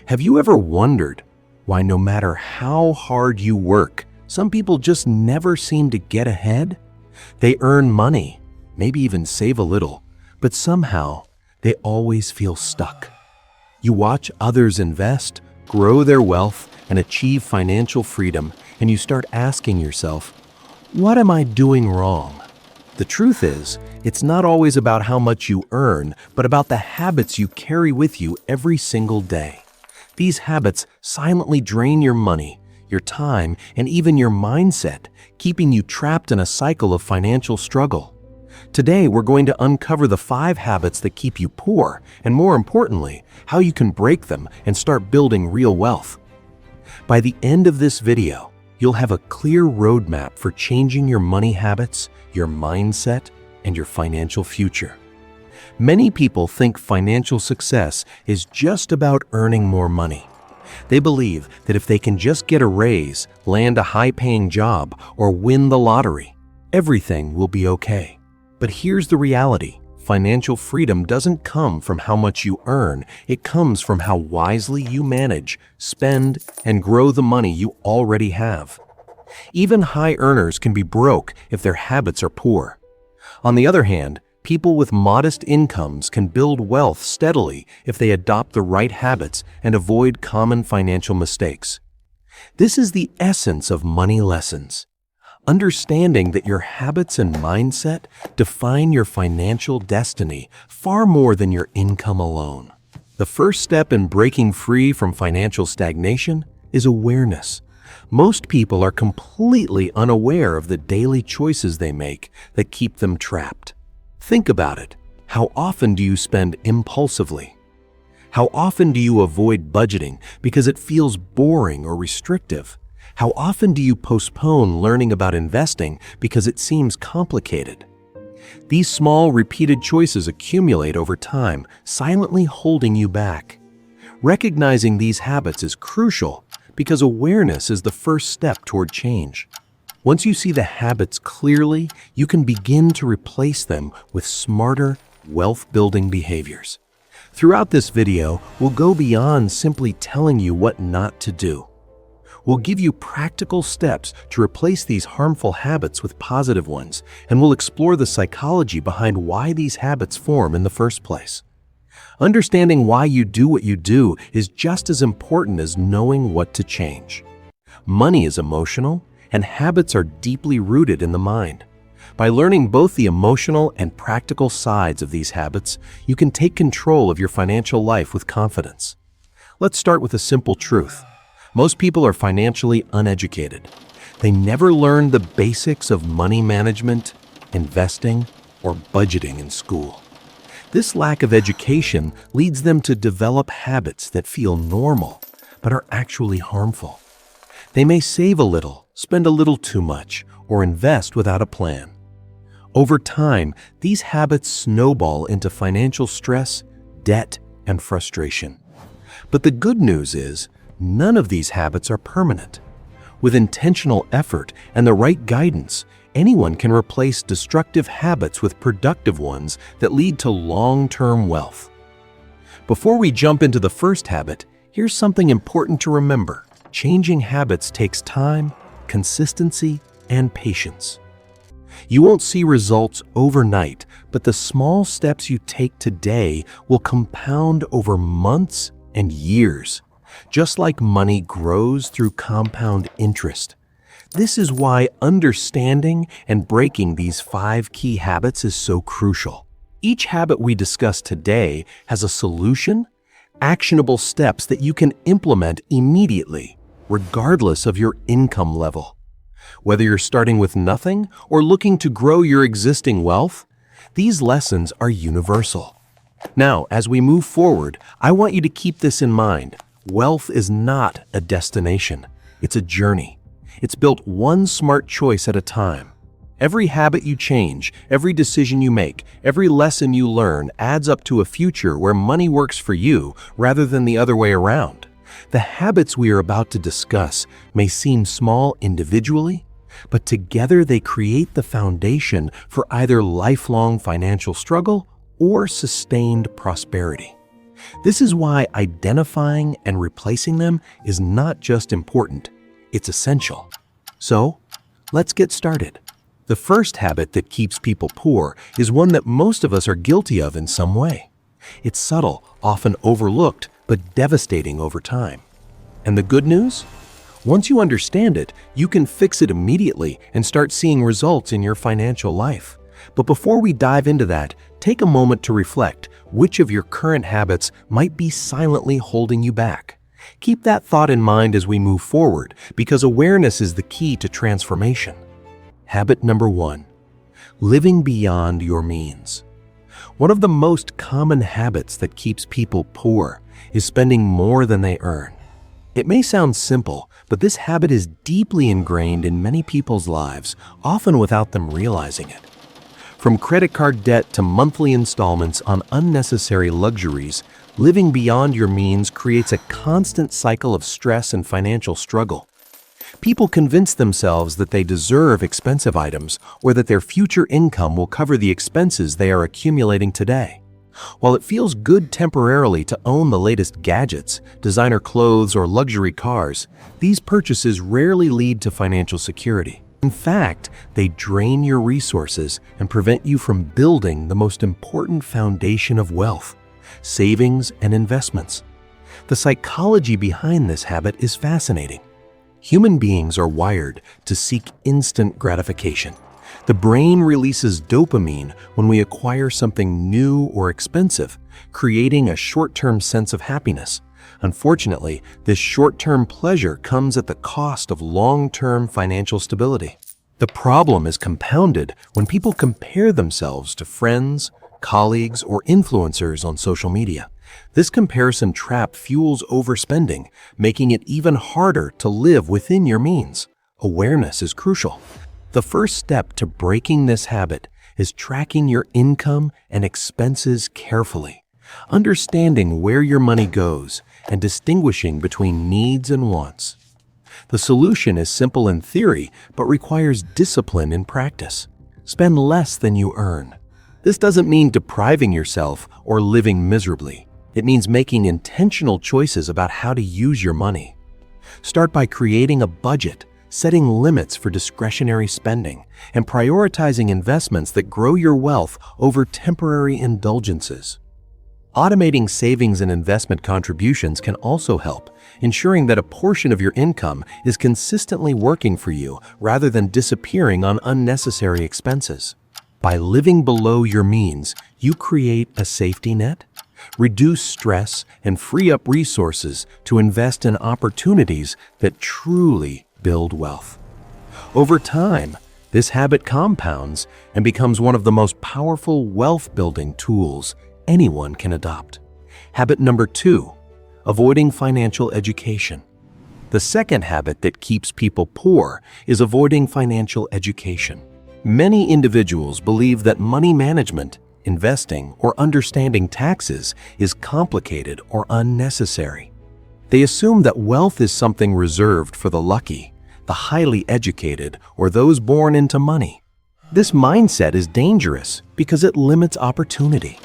Have you ever wondered why no matter how hard you work, some people just never seem to get ahead? They earn money, maybe even save a little, but somehow they always feel stuck. You watch others invest, grow their wealth, and achieve financial freedom, and you start asking yourself, what am I doing wrong? The truth is, it's not always about how much you earn, but about the habits you carry with you every single day. These habits silently drain your money, your time, and even your mindset, keeping you trapped in a cycle of financial struggle. Today, we're going to uncover the 5 habits that keep you poor, and more importantly, how you can break them and start building real wealth. By the end of this video, you'll have a clear roadmap for changing your money habits, your mindset, and your financial future. Many people think financial success is just about earning more money. They believe that if they can just get a raise, land a high-paying job, or win the lottery, everything will be okay. But here's the reality. Financial freedom doesn't come from how much you earn. It comes from how wisely you manage, spend, and grow the money you already have. Even high earners can be broke if their habits are poor. On the other hand, people with modest incomes can build wealth steadily if they adopt the right habits and avoid common financial mistakes. This is the essence of money lessons. Understanding that your habits and mindset define your financial destiny far more than your income alone. The first step in breaking free from financial stagnation is awareness. Most people are completely unaware of the daily choices they make that keep them trapped. Think about it. How often do you spend impulsively? How often do you avoid budgeting because it feels boring or restrictive? How often do you postpone learning about investing because it seems complicated? These small, repeated choices accumulate over time, silently holding you back. Recognizing these habits is crucial because awareness is the first step toward change. Once you see the habits clearly, you can begin to replace them with smarter, wealth-building behaviors. Throughout this video, we'll go beyond simply telling you what not to do. We'll give you practical steps to replace these harmful habits with positive ones, and we'll explore the psychology behind why these habits form in the first place. Understanding why you do what you do is just as important as knowing what to change. Money is emotional, and habits are deeply rooted in the mind. By learning both the emotional and practical sides of these habits, you can take control of your financial life with confidence. Let's start with a simple truth. Most people are financially uneducated. They never learned the basics of money management, investing, or budgeting in school. This lack of education leads them to develop habits that feel normal, but are actually harmful. They may save a little, spend a little too much, or invest without a plan. Over time, these habits snowball into financial stress, debt, and frustration. But the good news is, none of these habits are permanent. With intentional effort and the right guidance, anyone can replace destructive habits with productive ones that lead to long-term wealth. Before we jump into the first habit, here's something important to remember. Changing habits takes time, consistency, and patience. You won't see results overnight, but the small steps you take today will compound over months and years, just like money grows through compound interest. This is why understanding and breaking these 5 key habits is so crucial. Each habit we discuss today has a solution, actionable steps that you can implement immediately, regardless of your income level. Whether you're starting with nothing or looking to grow your existing wealth, these lessons are universal. Now, as we move forward, I want you to keep this in mind. Wealth is not a destination. It's a journey. It's built one smart choice at a time. Every habit you change, every decision you make, every lesson you learn adds up to a future where money works for you rather than the other way around. The habits we are about to discuss may seem small individually, but together they create the foundation for either lifelong financial struggle or sustained prosperity. This is why identifying and replacing them is not just important, it's essential. So, let's get started. The first habit that keeps people poor is one that most of us are guilty of in some way. It's subtle, often overlooked, but devastating over time. And the good news? Once you understand it, you can fix it immediately and start seeing results in your financial life. But before we dive into that, take a moment to reflect which of your current habits might be silently holding you back. Keep that thought in mind as we move forward, because awareness is the key to transformation. Habit number 1, living beyond your means. One of the most common habits that keeps people poor is spending more than they earn. It may sound simple, but this habit is deeply ingrained in many people's lives, often without them realizing it. From credit card debt to monthly installments on unnecessary luxuries, living beyond your means creates a constant cycle of stress and financial struggle. People convince themselves that they deserve expensive items or that their future income will cover the expenses they are accumulating today. While it feels good temporarily to own the latest gadgets, designer clothes, or luxury cars, these purchases rarely lead to financial security. In fact, they drain your resources and prevent you from building the most important foundation of wealth: savings and investments. The psychology behind this habit is fascinating. Human beings are wired to seek instant gratification. The brain releases dopamine when we acquire something new or expensive, creating a short-term sense of happiness. Unfortunately, this short-term pleasure comes at the cost of long-term financial stability. The problem is compounded when people compare themselves to friends, colleagues, or influencers on social media. This comparison trap fuels overspending, making it even harder to live within your means. Awareness is crucial. The first step to breaking this habit is tracking your income and expenses carefully, understanding where your money goes, and distinguishing between needs and wants. The solution is simple in theory, but requires discipline in practice. Spend less than you earn. This doesn't mean depriving yourself or living miserably. It means making intentional choices about how to use your money. Start by creating a budget, setting limits for discretionary spending, and prioritizing investments that grow your wealth over temporary indulgences. Automating savings and investment contributions can also help, ensuring that a portion of your income is consistently working for you rather than disappearing on unnecessary expenses. By living below your means, you create a safety net, reduce stress, and free up resources to invest in opportunities that truly build wealth. Over time, this habit compounds and becomes one of the most powerful wealth-building tools anyone can adopt. Habit number 2, avoiding financial education. The second habit that keeps people poor is avoiding financial education. Many individuals believe that money management, investing, or understanding taxes is complicated or unnecessary. They assume that wealth is something reserved for the lucky, the highly educated, or those born into money. This mindset is dangerous because it limits opportunity.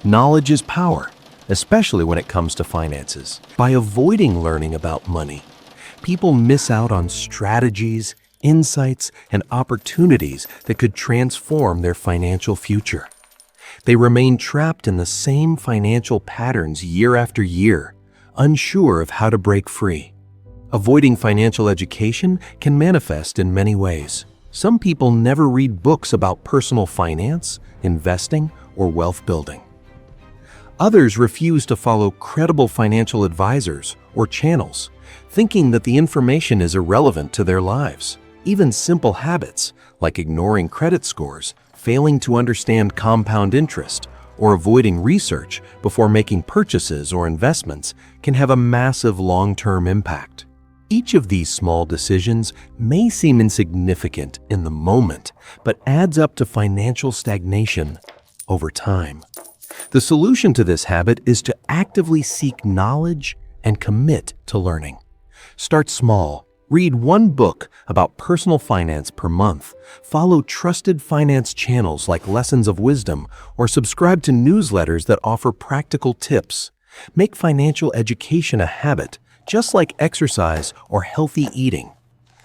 Knowledge is power, especially when it comes to finances. By avoiding learning about money, people miss out on strategies, insights, and opportunities that could transform their financial future. They remain trapped in the same financial patterns year after year, unsure of how to break free. Avoiding financial education can manifest in many ways. Some people never read books about personal finance, investing, or wealth building. Others refuse to follow credible financial advisors or channels, thinking that the information is irrelevant to their lives. Even simple habits, like ignoring credit scores, failing to understand compound interest, or avoiding research before making purchases or investments, can have a massive long-term impact. Each of these small decisions may seem insignificant in the moment, but adds up to financial stagnation over time. The solution to this habit is to actively seek knowledge and commit to learning. Start small. Read one book about personal finance per month, follow trusted finance channels like Lessons of Wisdom, or subscribe to newsletters that offer practical tips. Make financial education a habit, just like exercise or healthy eating.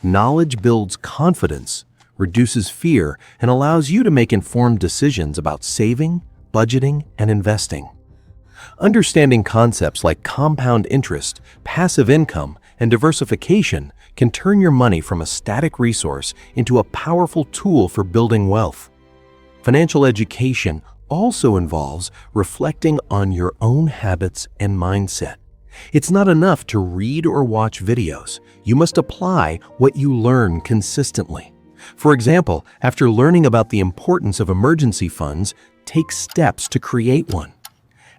Knowledge builds confidence, reduces fear, and allows you to make informed decisions about saving, budgeting, and investing. Understanding concepts like compound interest, passive income, and diversification can turn your money from a static resource into a powerful tool for building wealth. Financial education also involves reflecting on your own habits and mindset. It's not enough to read or watch videos. You must apply what you learn consistently. For example, after learning about the importance of emergency funds, take steps to create one.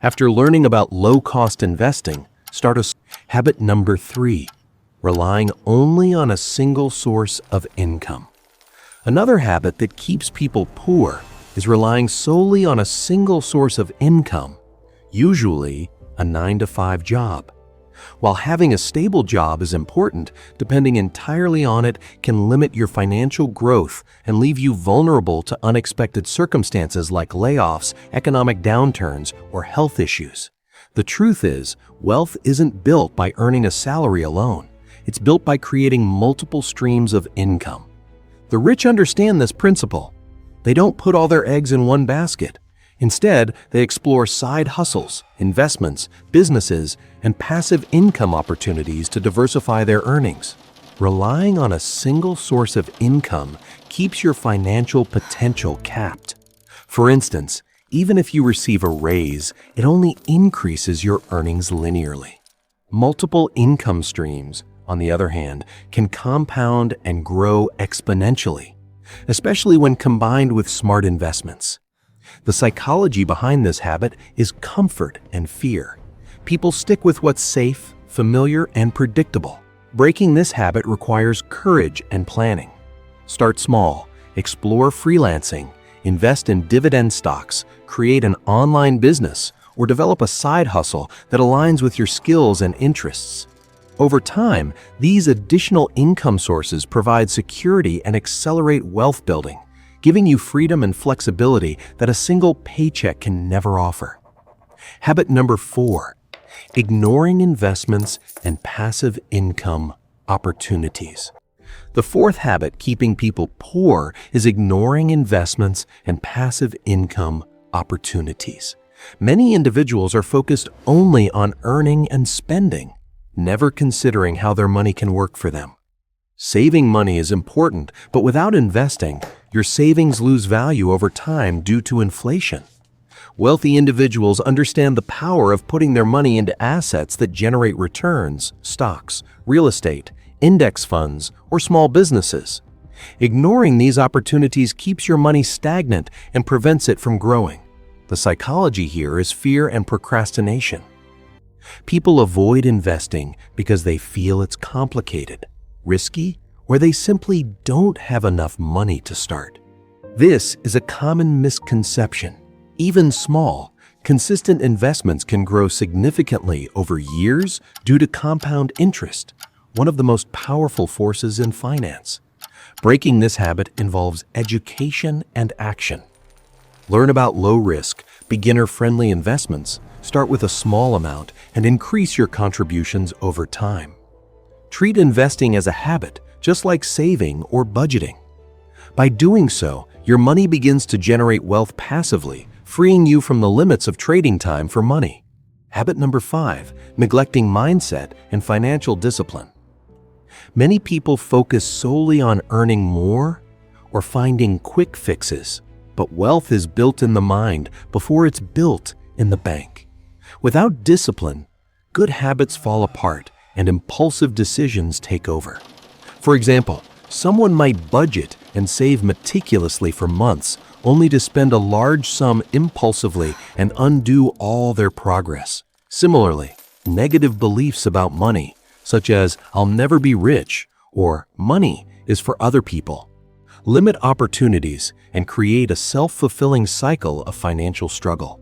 After learning about low-cost investing, start a habit number 3, relying only on a single source of income. Another habit that keeps people poor is relying solely on a single source of income, usually a 9-to-5 job. While having a stable job is important, depending entirely on it can limit your financial growth and leave you vulnerable to unexpected circumstances like layoffs, economic downturns, or health issues. The truth is, wealth isn't built by earning a salary alone. It's built by creating multiple streams of income. The rich understand this principle. They don't put all their eggs in one basket. Instead, they explore side hustles, investments, businesses, and passive income opportunities to diversify their earnings. Relying on a single source of income keeps your financial potential capped. For instance, even if you receive a raise, it only increases your earnings linearly. Multiple income streams, on the other hand, can compound and grow exponentially, especially when combined with smart investments. The psychology behind this habit is comfort and fear. People stick with what's safe, familiar, and predictable. Breaking this habit requires courage and planning. Start small, explore freelancing, invest in dividend stocks, create an online business, or develop a side hustle that aligns with your skills and interests. Over time, these additional income sources provide security and accelerate wealth building, giving you freedom and flexibility that a single paycheck can never offer. Habit number 4, ignoring investments and passive income opportunities. The fourth habit keeping people poor is ignoring investments and passive income opportunities. Many individuals are focused only on earning and spending, never considering how their money can work for them. Saving money is important, but without investing, your savings lose value over time due to inflation. Wealthy individuals understand the power of putting their money into assets that generate returns, stocks, real estate, index funds, or small businesses. Ignoring these opportunities keeps your money stagnant and prevents it from growing. The psychology here is fear and procrastination. People avoid investing because they feel it's complicated, risky, or they simply don't have enough money to start. This is a common misconception. Even small, consistent investments can grow significantly over years due to compound interest, one of the most powerful forces in finance. Breaking this habit involves education and action. Learn about low-risk, beginner-friendly investments, start with a small amount, and increase your contributions over time. Treat investing as a habit, just like saving or budgeting. By doing so, your money begins to generate wealth passively, freeing you from the limits of trading time for money. Habit number 5, neglecting mindset and financial discipline. Many people focus solely on earning more or finding quick fixes, but wealth is built in the mind before it's built in the bank. Without discipline, good habits fall apart and impulsive decisions take over. For example, someone might budget and save meticulously for months, only to spend a large sum impulsively and undo all their progress. Similarly, negative beliefs about money, such as "I'll never be rich" or "money is for other people," limit opportunities and create a self-fulfilling cycle of financial struggle.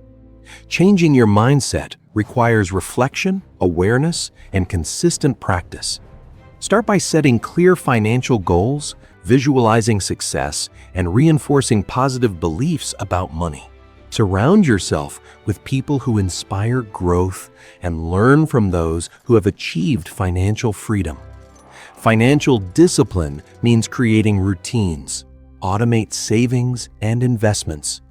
Changing your mindset requires reflection, awareness, and consistent practice. Start by setting clear financial goals, visualizing success, and reinforcing positive beliefs about money. Surround yourself with people who inspire growth and learn from those who have achieved financial freedom. Financial discipline means creating routines, automate savings and investments,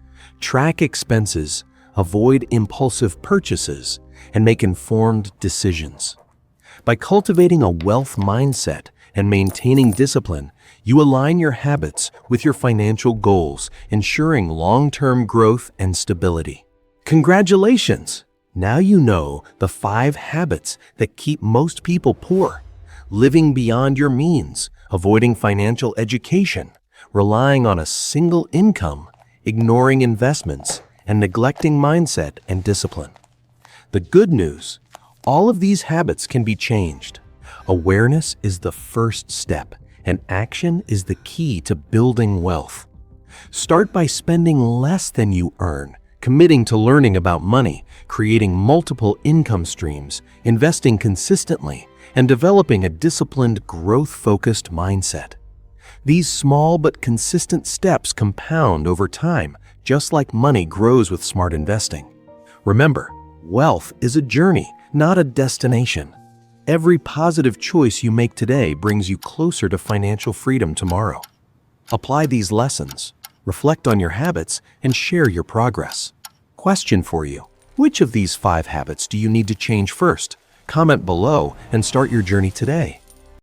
track expenses, avoid impulsive purchases, and make informed decisions. By cultivating a wealth mindset and maintaining discipline, you align your habits with your financial goals, ensuring long-term growth and stability. Congratulations! Now you know the 5 habits that keep most people poor: living beyond your means, avoiding financial education, relying on a single income, ignoring investments, and neglecting mindset and discipline. The good news: all of these habits can be changed. Awareness is the first step, and action is the key to building wealth. Start by spending less than you earn, committing to learning about money, creating multiple income streams, investing consistently, and developing a disciplined, growth-focused mindset. These small but consistent steps compound over time, just like money grows with smart investing. Remember, wealth is a journey, not a destination. Every positive choice you make today brings you closer to financial freedom tomorrow. Apply these lessons, reflect on your habits, and share your progress. Question for you: which of these 5 habits do you need to change first? Comment below and start your journey today.